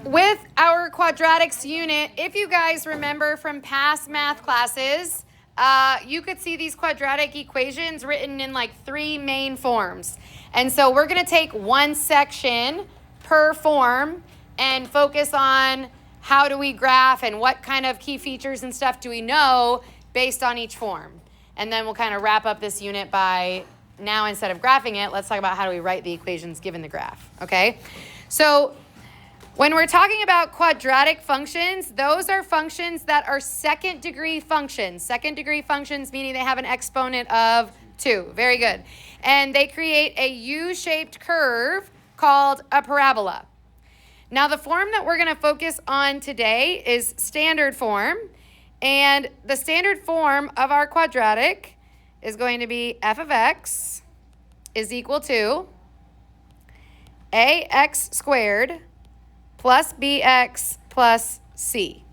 with our quadratics unit, if you guys remember from past math classes, you could see these quadratic equations written in like 3 main forms. And so we're going to take one section per form and focus on how do we graph and what kind of key features and stuff do we know based on each form. And then we'll kind of wrap up this unit by now, instead of graphing it, let's talk about how do we write the equations given the graph, okay? So when we're talking about quadratic functions, those are functions that are second degree functions. Second degree functions meaning they have an exponent of 2. Very good. And they create a U-shaped curve called a parabola. Now the form that we're going to focus on today is standard form. And the standard form of our quadratic is going to be f of x is equal to ax squared plus bx plus c.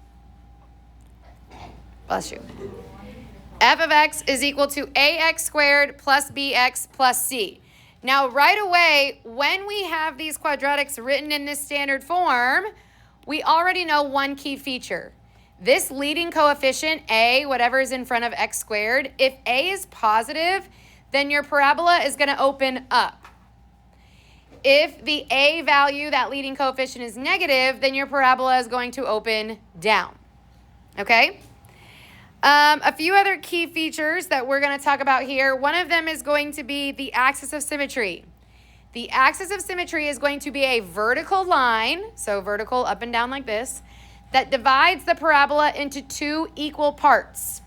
Bless you. F of x is equal to ax squared plus bx plus c. Now, right away, when we have these quadratics written in this standard form, we already know one key feature. This leading coefficient, a, whatever is in front of x squared, if a is positive, then your parabola is going to open up. If the a value, that leading coefficient, is negative, then your parabola is going to open down. Okay? A few other key features that we're going to talk about here. One of them is going to be the axis of symmetry. The axis of symmetry is going to be a vertical line, so vertical up and down like this, that divides the parabola into 2 equal parts.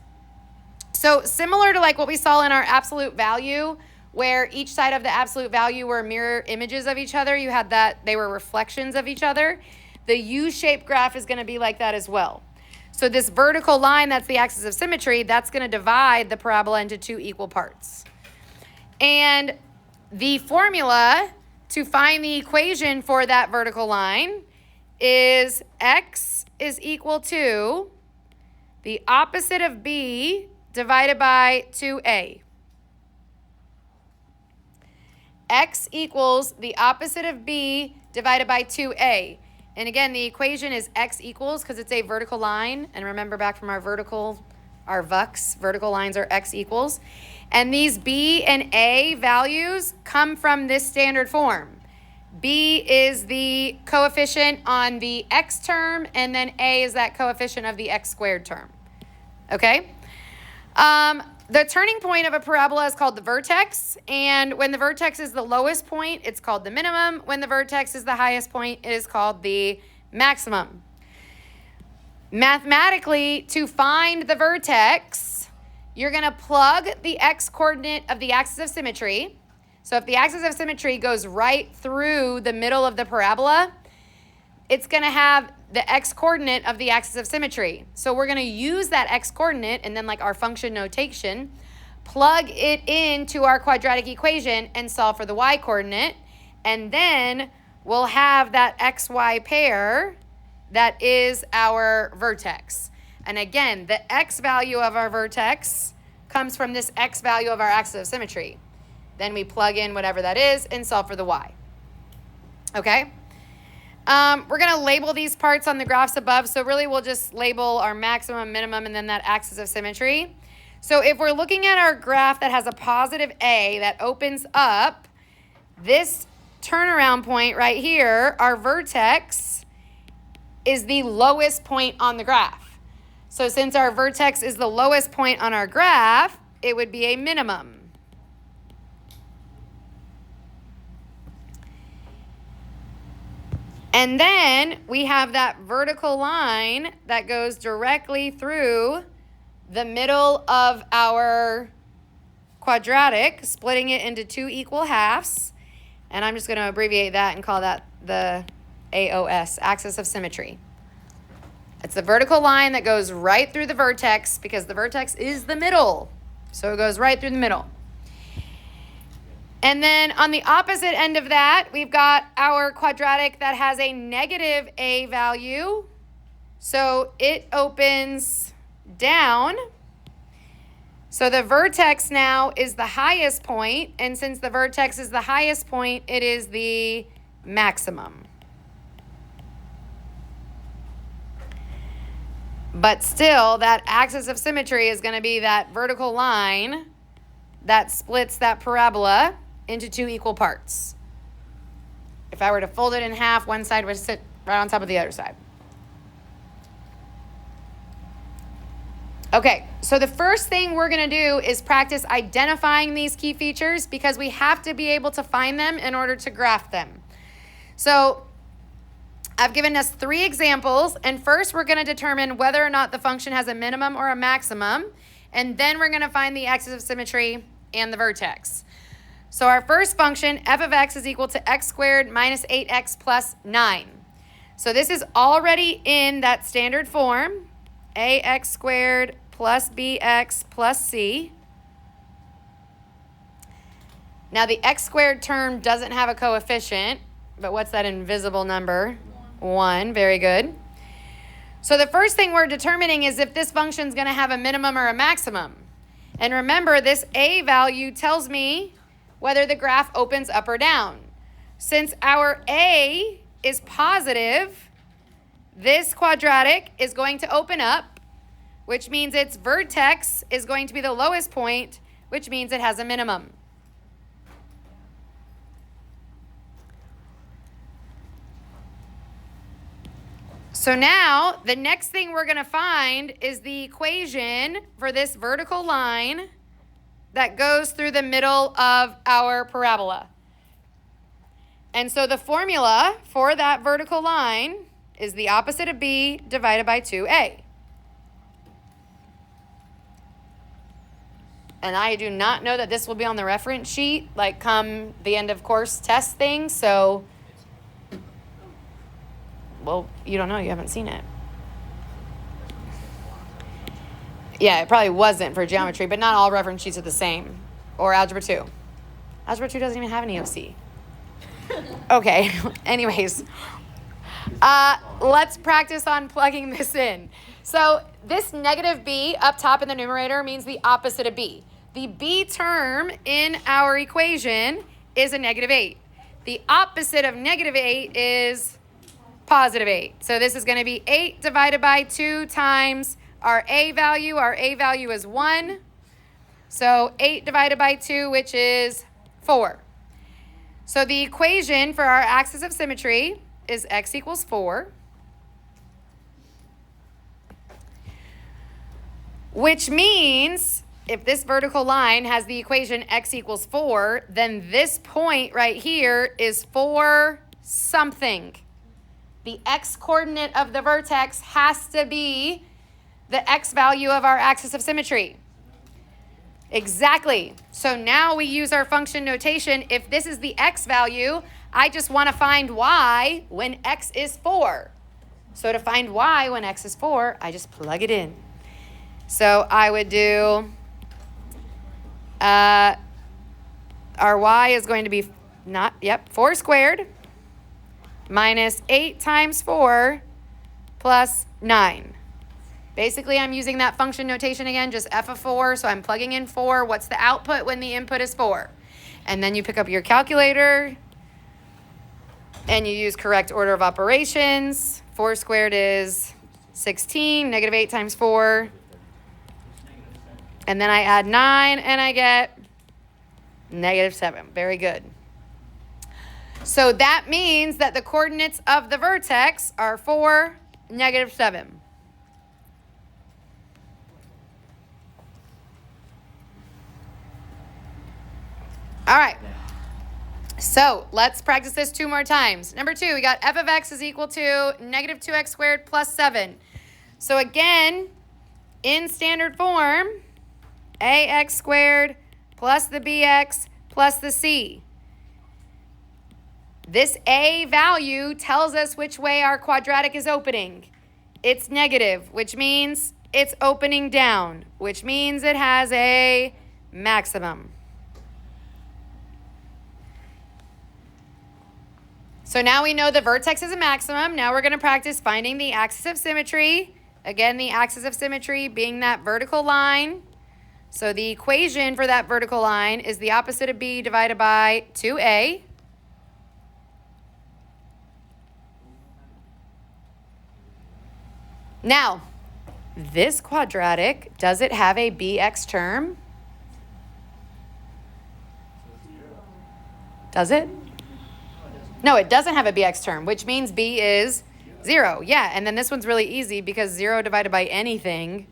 So similar to like what we saw in our absolute value, where each side of the absolute value were mirror images of each other, you had that they were reflections of each other. The U-shaped graph is going to be like that as well. So this vertical line, that's the axis of symmetry, that's going to divide the parabola into 2 equal parts. And the formula to find the equation for that vertical line is x is equal to the opposite of b divided by 2a. X equals the opposite of b divided by 2a. And again, the equation is x equals because it's a vertical line. And remember back from our VUX, vertical lines are x equals. And these b and a values come from this standard form. B is the coefficient on the x term, and then a is that coefficient of the x squared term. Okay? The turning point of a parabola is called the vertex, and when the vertex is the lowest point, it's called the minimum. When the vertex is the highest point, it is called the maximum. Mathematically, to find the vertex, you're going to plug the x-coordinate of the axis of symmetry. So if the axis of symmetry goes right through the middle of the parabola, it's going to have the x-coordinate of the axis of symmetry. So we're going to use that x-coordinate and then like our function notation, plug it into our quadratic equation and solve for the y-coordinate. And then we'll have that xy pair that is our vertex. And again, the x value of our vertex comes from this x value of our axis of symmetry. Then we plug in whatever that is and solve for the y. Okay? We're going to label these parts on the graphs above. So really we'll just label our maximum, minimum, and then that axis of symmetry. So if we're looking at our graph that has a positive a that opens up, this turnaround point right here, our vertex, is the lowest point on the graph. So since our vertex is the lowest point on our graph, it would be a minimum. And then we have that vertical line that goes directly through the middle of our quadratic, splitting it into 2 equal halves. And I'm just going to abbreviate that and call that the AOS, axis of symmetry. It's the vertical line that goes right through the vertex because the vertex is the middle. So it goes right through the middle. And then on the opposite end of that, we've got our quadratic that has a negative a value. So it opens down. So the vertex now is the highest point. And since the vertex is the highest point, it is the maximum. But still, that axis of symmetry is going to be that vertical line that splits that parabola into two equal parts. If I were to fold it in half, one side would sit right on top of the other side. Okay, so the first thing we're going to do is practice identifying these key features because we have to be able to find them in order to graph them. So I've given us 3 examples, and first we're going to determine whether or not the function has a minimum or a maximum, and then we're going to find the axis of symmetry and the vertex. So our first function, f of x is equal to x squared minus 8x plus 9. So this is already in that standard form, ax squared plus bx plus c. Now the x squared term doesn't have a coefficient, but what's that invisible number? 1, very good. So the first thing we're determining is if this function is going to have a minimum or a maximum. And remember, this a value tells me whether the graph opens up or down. Since our a is positive, this quadratic is going to open up, which means its vertex is going to be the lowest point, which means it has a minimum. So now, the next thing we're going to find is the equation for this vertical line that goes through the middle of our parabola. And so the formula for that vertical line is the opposite of b divided by 2a. And I do not know that this will be on the reference sheet, like come the end of course test thing, so... Well, you don't know. You haven't seen it. Yeah, it probably wasn't for geometry, but not all reference sheets are the same. Or Algebra 2. Algebra 2 doesn't even have an EOC. Okay, anyways. Let's practice on plugging this in. So this negative b up top in the numerator means the opposite of b. The b term in our equation is a negative 8. The opposite of negative 8 is positive 8. So this is going to be 8 divided by 2 times our a value. Our a value is 1. So 8 divided by 2, which is 4. So the equation for our axis of symmetry is x equals 4. Which means if this vertical line has the equation x equals 4, then this point right here is 4 something. The x coordinate of the vertex has to be the x value of our axis of symmetry. Exactly. So now we use our function notation. If this is the x value, I just want to find y when x is 4. So to find y when x is 4, I just plug it in. So I would do, our y is going to be 4 squared minus 8 times 4 plus 9. Basically, I'm using that function notation again, just f of 4. So I'm plugging in 4. What's the output when the input is 4? And then you pick up your calculator and you use correct order of operations. 4 squared is 16, negative 8 times 4. And then I add 9 and I get negative 7. Very good. So that means that the coordinates of the vertex are 4, negative 7. All right. So let's practice this 2 more times. Number 2, we got f of x is equal to negative 2x squared plus 7. So again, in standard form, ax squared plus the bx plus the c. This a value tells us which way our quadratic is opening. It's negative, which means it's opening down, which means it has a maximum. So now we know the vertex is a maximum. Now we're going to practice finding the axis of symmetry. Again, the axis of symmetry being that vertical line. So the equation for that vertical line is the opposite of b divided by 2a. Now, this quadratic, does it have a bx term? Does it? No, it doesn't have a bx term, which means b is 0. Yeah, and then this one's really easy because 0 divided by anything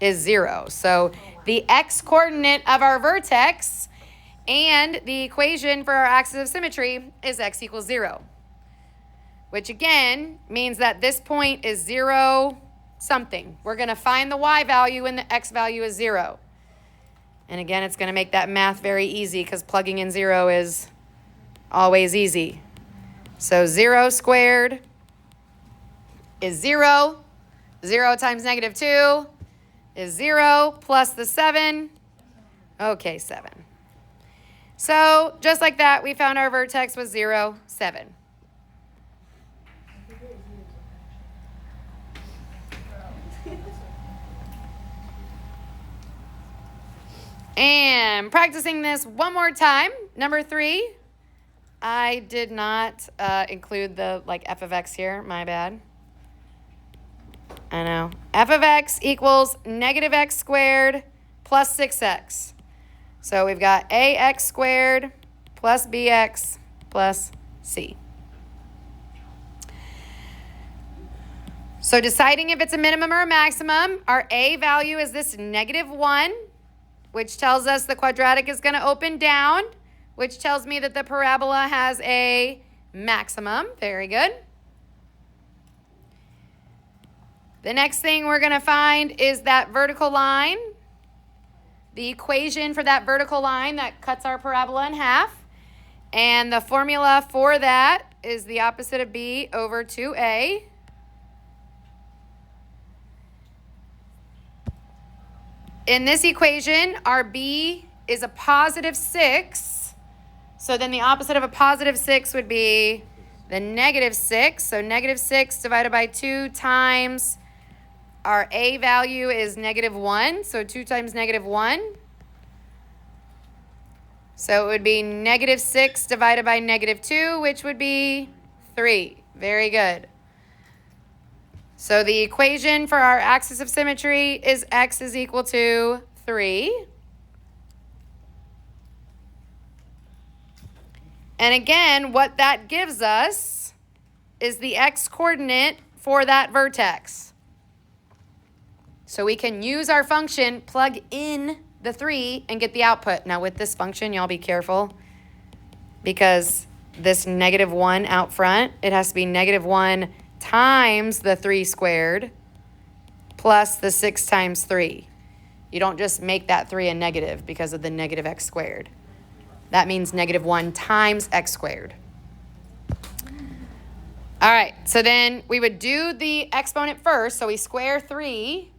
is 0. So the x-coordinate of our vertex and the equation for our axis of symmetry is x equals 0, which again means that this point is 0 something. We're going to find the y value and the x value is 0. And again, it's going to make that math very easy because plugging in 0 is always easy. So 0 squared is 0. 0 times negative 2 is 0 plus the 7. Okay, 7. So just like that, we found our vertex was 0, 7. And practicing this one more time. Number 3. I did not include the f of x here. My bad. I know. F of x equals negative x squared plus 6x. So we've got ax squared plus bx plus c. So deciding if it's a minimum or a maximum, our a value is this negative 1, which tells us the quadratic is going to open down, which tells me that the parabola has a maximum. Very good. The next thing we're going to find is that vertical line, the equation for that vertical line that cuts our parabola in half. And the formula for that is the opposite of b over 2a. In this equation, our b is a positive 6. So then the opposite of a positive 6 would be the negative 6. So negative 6 divided by 2 times our a value is negative 1. So 2 times negative 1. So it would be negative 6 divided by negative 2, which would be 3. Very good. So the equation for our axis of symmetry is x is equal to 3. And again, what that gives us is the x-coordinate for that vertex. So we can use our function, plug in the 3, and get the output. Now with this function, y'all be careful because this negative 1 out front, it has to be negative 1 times the 3 squared plus the 6 times 3. You don't just make that 3 a negative because of the negative x squared. That means negative 1 times x squared. All right, so then we would do the exponent first. So we square 3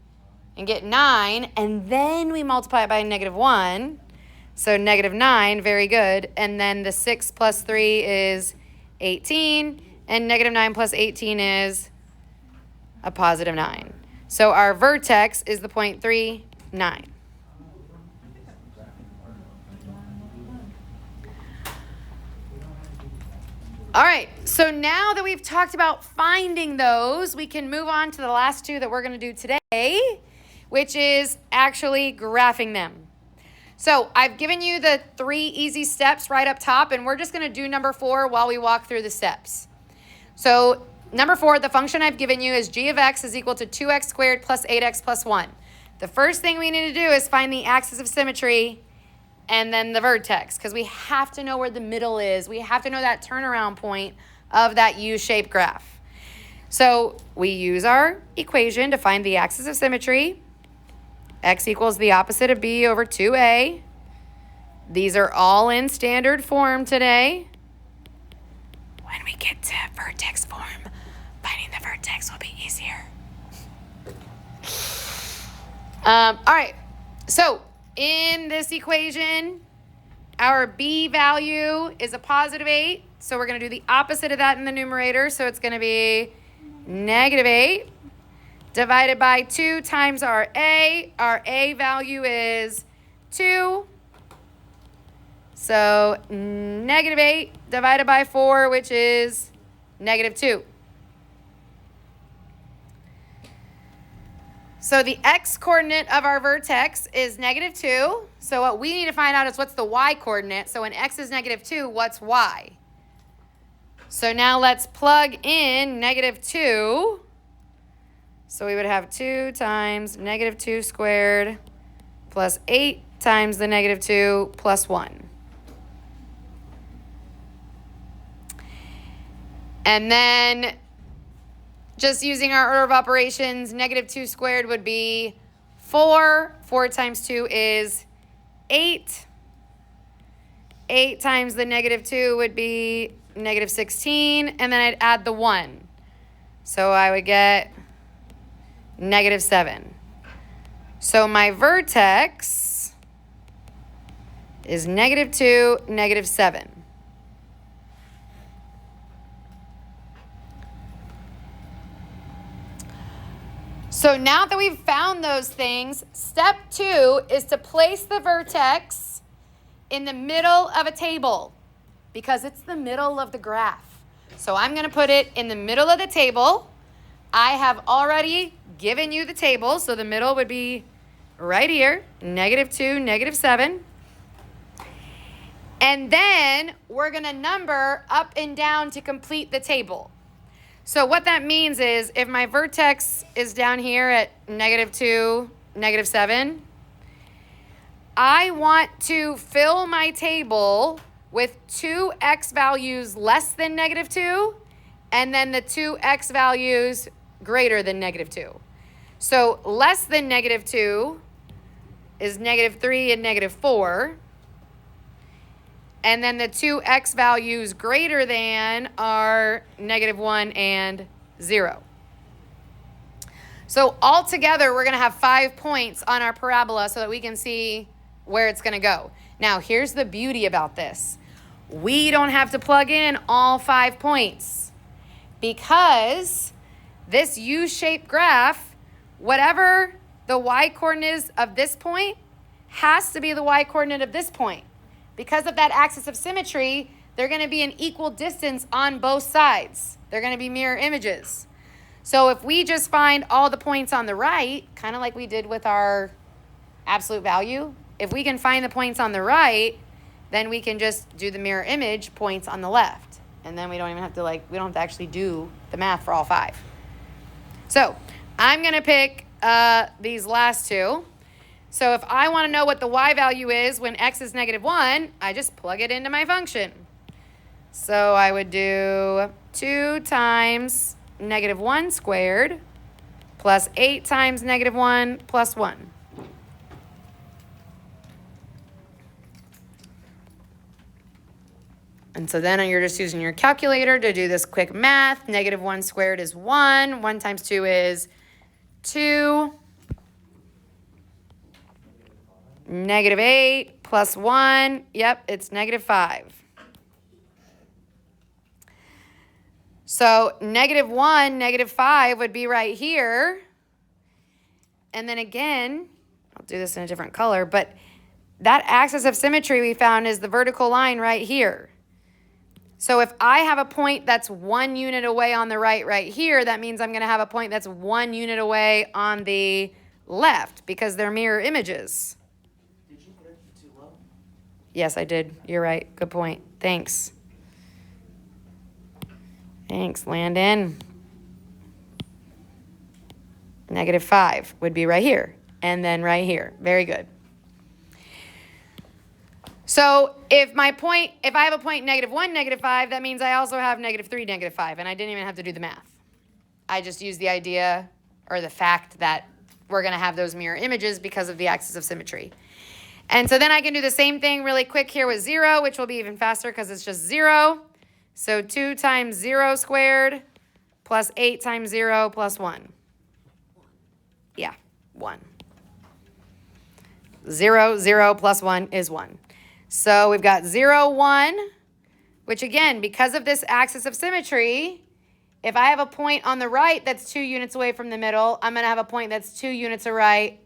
and get 9, and then we multiply it by negative 1. So negative 9, very good. And then the 6 plus 3 is 18, and negative 9 plus 18 is a positive 9. So our vertex is the point 3, 9. All right, so now that we've talked about finding those, we can move on to the last two that we're going to do today, which is actually graphing them. So I've given you the 3 easy steps right up top, and we're just going to do number 4 while we walk through the steps. So number 4, the function I've given you is g of x is equal to 2x squared plus 8x plus 1. The first thing we need to do is find the axis of symmetry and then the vertex, because we have to know where the middle is. We have to know that turnaround point of that U-shaped graph. So we use our equation to find the axis of symmetry. X equals the opposite of b over 2a. These are all in standard form today. When we get to vertex form, finding the vertex will be easier. All right, so in this equation, our b value is a positive 8. So we're going to do the opposite of that in the numerator. So it's going to be negative 8 divided by 2 times our a. Our a value is 2. So negative 8 divided by 4, which is negative 2. So the x-coordinate of our vertex is -2. So what we need to find out is what's the y-coordinate. So when x is -2, what's y? So now let's plug in -2. So we would have 2 times -2 squared plus 8 times the -2 plus 1. And then just using our order of operations, -2 squared would be 4. 4 times 2 is 8. 8 times the -2 would be -16. And then I'd add the 1. So I would get -7. So my vertex is -2, -7. So now that we've found those things, step 2 is to place the vertex in the middle of a table because it's the middle of the graph. So I'm going to put it in the middle of the table. I have already given you the table, so the middle would be right here, -2, -7. And then we're going to number up and down to complete the table. So what that means is if my vertex is down here at -2, -7, I want to fill my table with 2 x values less than -2 and then the 2 x values greater than -2. So less than -2 is -3 and -4. And then the 2 x values greater than are -1 and 0. So altogether, we're going to have 5 points on our parabola so that we can see where it's going to go. Now, here's the beauty about this. We don't have to plug in all 5 points because this U-shaped graph, whatever the y-coordinate is of this point, has to be the y-coordinate of this point. Because of that axis of symmetry, they're going to be an equal distance on both sides. They're going to be mirror images. So if we just find all the points on the right, kind of like we did with our absolute value, if we can find the points on the right, then we can just do the mirror image points on the left. And then we don't even have to we don't have to actually do the math for all 5. So I'm going to pick these last 2. So if I want to know what the y value is when x is -1, I just plug it into my function. So I would do 2 times -1 squared plus 8 times -1 plus 1. And so then you're just using your calculator to do this quick math. -1 squared is 1. 1 times 2 is 2. -8 plus 1, yep, it's -5. So -1, -5 would be right here. And then again, I'll do this in a different color, but that axis of symmetry we found is the vertical line right here. So if I have a point that's 1 unit away on the right here, that means I'm going to have a point that's 1 unit away on the left because they're mirror images. Yes, I did. You're right. Good point. Thanks. Thanks, Landon. -5 would be right here. And then right here. Very good. So if I have a point -1, -5, that means I also have -3, -5. And I didn't even have to do the math. I just used the idea or the fact that we're going to have those mirror images because of the axis of symmetry. And so then I can do the same thing really quick here with 0, which will be even faster because it's just 0. So 2 times 0 squared plus 8 times 0 plus 1. Yeah, 1. 0, 0 plus 1 is 1. So we've got 0, 1, which again, because of this axis of symmetry, if I have a point on the right that's 2 units away from the middle, I'm going to have a point that's 2 units away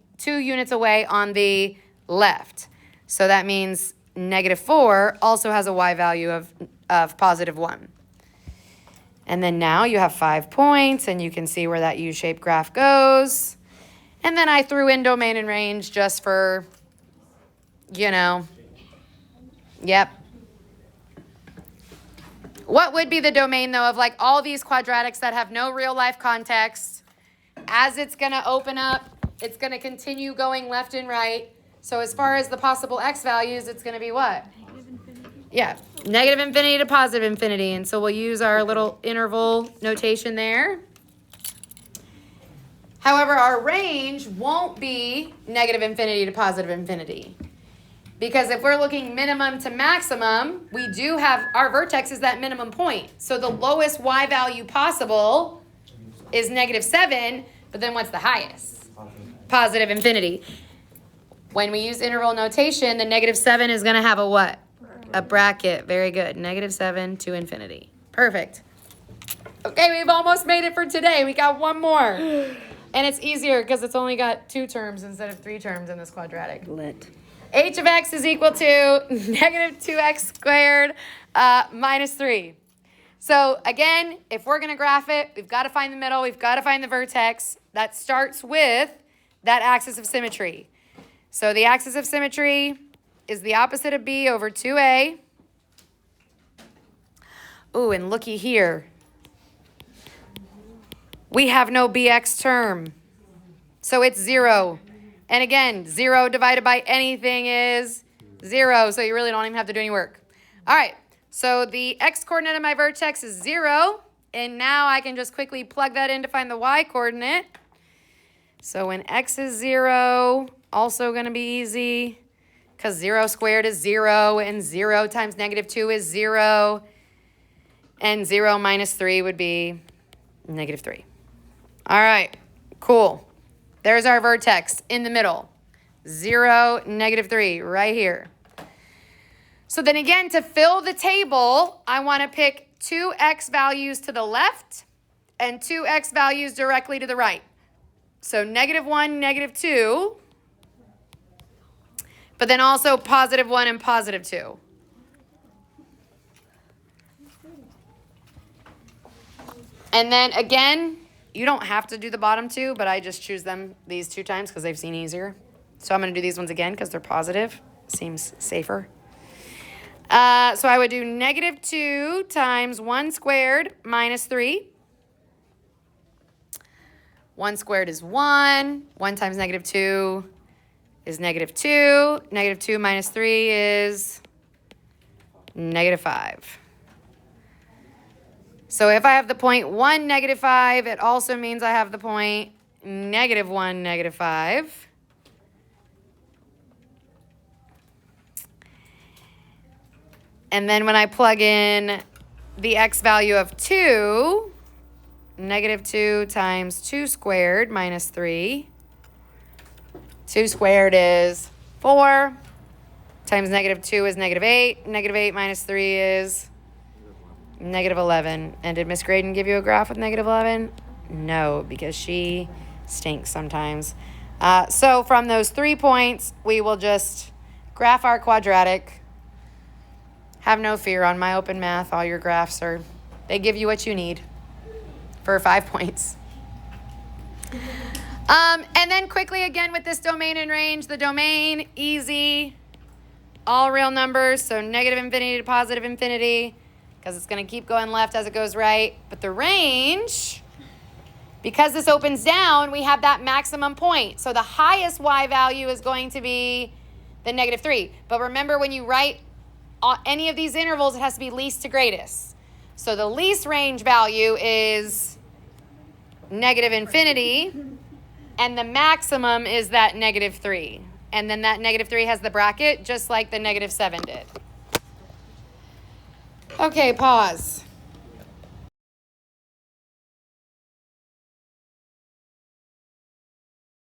on the left. So that means -4 also has a y value of +1. And then now you have 5 points, and you can see where that U-shaped graph goes. And then I threw in domain and range just for, you know, yep. What would be the domain, though, of like all these quadratics that have no real life context? As it's going to open up, it's going to continue going left and right. So as far as the possible x values, it's going to be what? Yeah, negative infinity to positive infinity. And so we'll use our little interval notation there. However, our range won't be negative infinity to positive infinity. Because if we're looking minimum to maximum, we do have, our vertex is that minimum point. So the lowest y value possible is -7, but then what's the highest? Positive infinity. When we use interval notation, the -7 is going to have a what? A bracket. Very good. -7 to infinity. Perfect. Okay, we've almost made it for today. We got one more. And it's easier because it's only got 2 terms instead of 3 terms in this quadratic. Lit. H of x is equal to -2x squared minus 3. So again, if we're going to graph it, we've got to find the middle. We've got to find the vertex. That starts with that axis of symmetry. So the axis of symmetry is the opposite of b over 2a. Ooh, and looky here. We have no bx term. So it's 0. And again, 0 divided by anything is 0. So you really don't even have to do any work. All right. So the x coordinate of my vertex is 0. And now I can just quickly plug that in to find the y coordinate. So when x is 0, also going to be easy. Because 0 squared is 0. And 0 times -2 is 0. And 0 minus 3 would be -3. All right. Cool. There's our vertex in the middle. 0, -3, right here. So then again, to fill the table, I want to pick 2 x values to the left and 2 x values directly to the right. So -1, -2, but then also +1 and +2. And then again, you don't have to do the bottom 2, but I just choose them these 2 times because they've seen easier. So I'm going to do these ones again because they're positive. Seems safer. So I would do -2 times 1 squared minus 3. 1 squared is 1. 1 times -2 is -2. -2 minus 3 is -5. So if I have the point 1, -5, it also means I have the point -1, -5. And then when I plug in the x value of 2, -2 times 2 squared minus 3. 2 squared is 4. Times -2 is -8. -8 minus 3 is -11. And did Miss Graydon give you a graph with -11? No, because she stinks sometimes. So from those 3 points, we will just graph our quadratic. Have no fear on my open math. All your graphs they give you what you need for 5 points. And then quickly again with this domain and range, the domain, easy, all real numbers. So -infinity to positive infinity, because it's going to keep going left as it goes right. But the range, because this opens down, we have that maximum point. So the highest y value is going to be the -3. But remember, when you write any of these intervals, it has to be least to greatest. So the least range value is -infinity, and the maximum is that -3. And then that -3 has the bracket, just like the -7 did. Okay, pause.